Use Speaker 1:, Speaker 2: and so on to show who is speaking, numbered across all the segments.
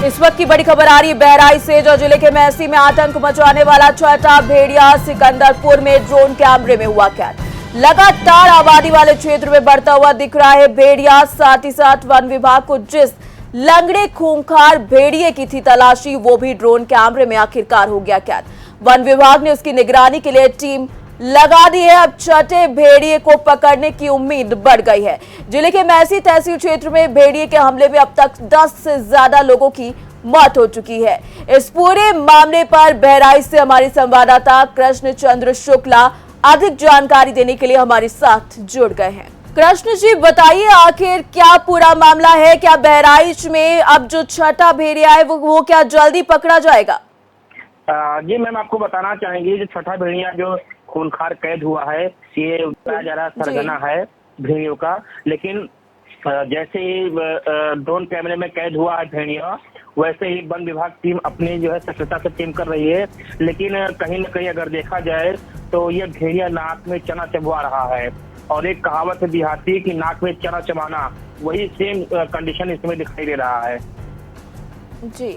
Speaker 1: इस वक्त की बड़ी खबर आ रही है बहराइच से, जो जिले के मैसी में आतंक मचाने वाला छठा भेड़िया सिकंदरपुर में ड्रोन कैमरे में हुआ कैद। लगातार आबादी वाले क्षेत्र में बढ़ता हुआ दिख रहा है भेड़िया। साथ ही साथ वन विभाग को जिस लंगड़े खूंखार भेड़िए की थी तलाशी, वो भी ड्रोन कैमरे में आखिरकार हो गया कैद। वन विभाग ने उसकी निगरानी के लिए टीम लगा दी है। अब छठे भेड़िए को पकड़ने की उम्मीद बढ़ गई है। जिले के मैसी तहसील क्षेत्र में भेड़िए के हमले में अब तक 10 से ज्यादा लोगों की मौत हो चुकी है। इस पूरे मामले पर बहराइच से हमारी संवाददाता कृष्ण चंद्र शुक्ला अधिक जानकारी देने के लिए हमारे साथ जुड़ गए हैं। कृष्ण जी, बताइए आखिर क्या पूरा मामला है? क्या बहराइच में अब जो छठा भेड़िया है वो क्या जल्दी पकड़ा जाएगा?
Speaker 2: जी मैम, आपको बताना चाहेंगे जो छठा भेड़िया जो खूनखार कैद हुआ है, ये जरा सरगना है भेड़ियों का। लेकिन जैसे ही ड्रोन कैमरे में कैद हुआ है भेड़िया, वैसे ही वन विभाग टीम अपनी जो है सक्रियता से टीम कर रही है। लेकिन कहीं न कहीं अगर देखा जाए तो ये भेड़िया नाक में चना चबवा रहा है, और एक कहावत है देहाती कि नाक में चना चबाना, वही सेम कंडीशन इसमें दिखाई दे रहा है।
Speaker 1: जी,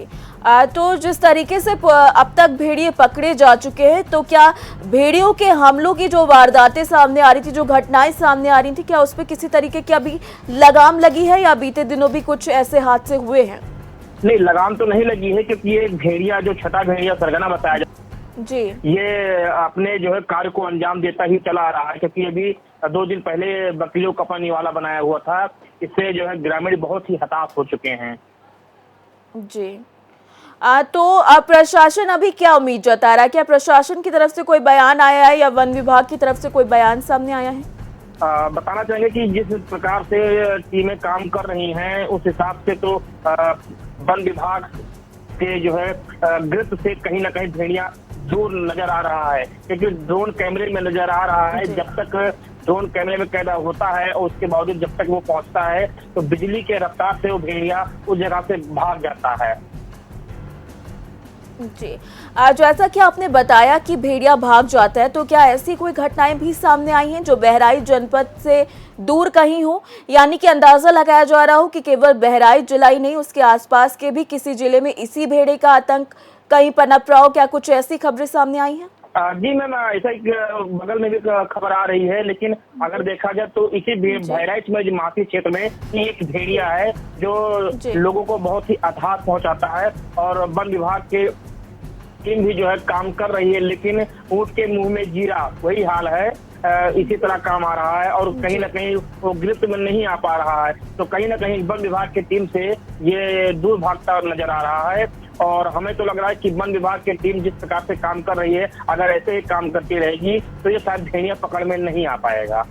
Speaker 1: तो जिस तरीके से अब तक भेड़िए पकड़े जा चुके हैं, तो क्या भेड़ियों के हमलों की जो वारदातें सामने आ रही थी, जो घटनाएं सामने आ रही थी, क्या उस पर किसी तरीके की अभी लगाम लगी है या बीते दिनों भी कुछ ऐसे हादसे हुए हैं?
Speaker 2: नहीं, लगाम तो नहीं लगी है, क्योंकि ये भेड़िया जो छठा भेड़िया सरगना बताया जाता
Speaker 1: जी,
Speaker 2: ये अपने जो है कार्य को अंजाम देता ही चला आ रहा है। क्योंकि अभी 2 दिन पहले बकरियों का पानी वाला बनाया हुआ था। इससे जो है ग्रामीण बहुत ही हताश हो चुके हैं।
Speaker 1: जी, तो प्रशासन अभी क्या उम्मीद जता रहा है? क्या प्रशासन की तरफ से कोई बयान आया है या वन विभाग की तरफ से कोई बयान सामने आया है?
Speaker 2: बताना चाहेंगे कि जिस प्रकार से टीमें काम कर रही हैं, उस हिसाब से तो वन विभाग के जो है गिरफ्त से कहीं ना कहीं भेड़िया दूर नजर आ रहा है। क्योंकि ड्रोन कैमरे में नजर आ रहा है, जब तक ड्रोन कैमरे में कैद होता है और उसके बावजूद जब तक वो पहुंचता है तो बिजली के रफ्तार से वो भेड़िया उस जगह से भाग जाता है।
Speaker 1: जी, जैसा कि आपने बताया कि भेड़िया भाग जाता है, तो क्या ऐसी कोई घटनाएं भी सामने आई हैं जो बहराइच जनपद से दूर कहीं हो? यानी कि अंदाजा लगाया जा रहा हो कि केवल बहराइच जिला ही नहीं, उसके आसपास के भी किसी जिले में इसी भेड़िए का आतंक कहीं पनप रहा हो। क्या कुछ ऐसी खबरें सामने आई हैं?
Speaker 2: जी मैम, ऐसा एक बगल में भी खबर आ रही है। लेकिन अगर देखा जाए तो इसी बहराइच में जो मासी क्षेत्र में एक भेड़िया है जो लोगों को बहुत ही आघात पहुंचाता है, और वन विभाग के टीम भी जो है काम कर रही है। लेकिन ऊंट के मुंह में जीरा, वही हाल है। इसी तरह काम आ रहा है और कहीं ना कहीं वो गिरफ्त में नहीं आ पा रहा है। तो कहीं ना कहीं वन विभाग की टीम से ये दूर भागता नजर आ रहा है। और हमें तो लग रहा है कि वन विभाग की टीम जिस प्रकार से काम कर रही है, अगर ऐसे ही काम करती रहेगी तो ये शायद भेड़िया पकड़ में नहीं आ पाएगा।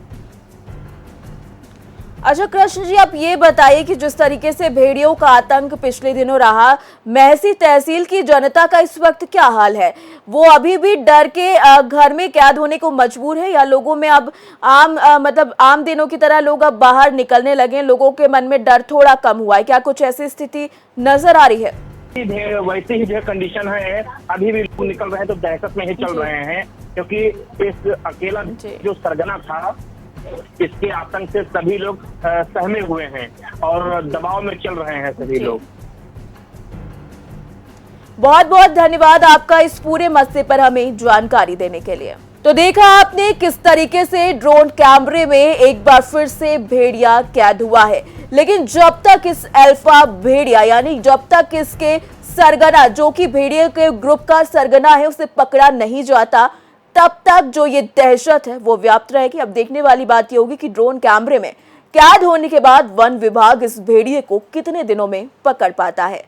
Speaker 1: अच्छा कृष्ण जी, आप ये बताइए कि जिस तरीके से भेड़ियों का आतंक पिछले दिनों रहा, मैसी तहसील की जनता का इस वक्त क्या हाल है? वो अभी भी डर के घर में कैद होने को मजबूर है, या लोगों में अब आम दिनों की तरह लोग अब बाहर निकलने लगे, लोगों के मन में डर थोड़ा कम हुआ है? क्या कुछ ऐसी स्थिति नजर आ रही है?
Speaker 2: वैसे ही जो कंडीशन है, अभी भी लोग निकल रहे हैं तो दहशत में ही चल रहे हैं। क्योंकि इस अकेला जो सरगना था, इसके आतंक से सभी लोग सहमे हुए हैं और दबाव में चल रहे हैं सभी लोग।
Speaker 1: बहुत बहुत धन्यवाद आपका इस पूरे मसले पर हमें जानकारी देने के लिए। तो देखा आपने किस तरीके से ड्रोन कैमरे में एक बार फिर से भेड़िया कैद हुआ है। लेकिन जब तक इस अल्फा भेड़िया, यानी जब तक इसके सरगना, जो कि भेड़िए के ग्रुप का सरगना है, उसे पकड़ा नहीं जाता, तब तक जो ये दहशत है वो व्याप्त रहेगी। अब देखने वाली बात ये होगी कि ड्रोन कैमरे में कैद होने के बाद वन विभाग इस भेड़िए को कितने दिनों में पकड़ पाता है।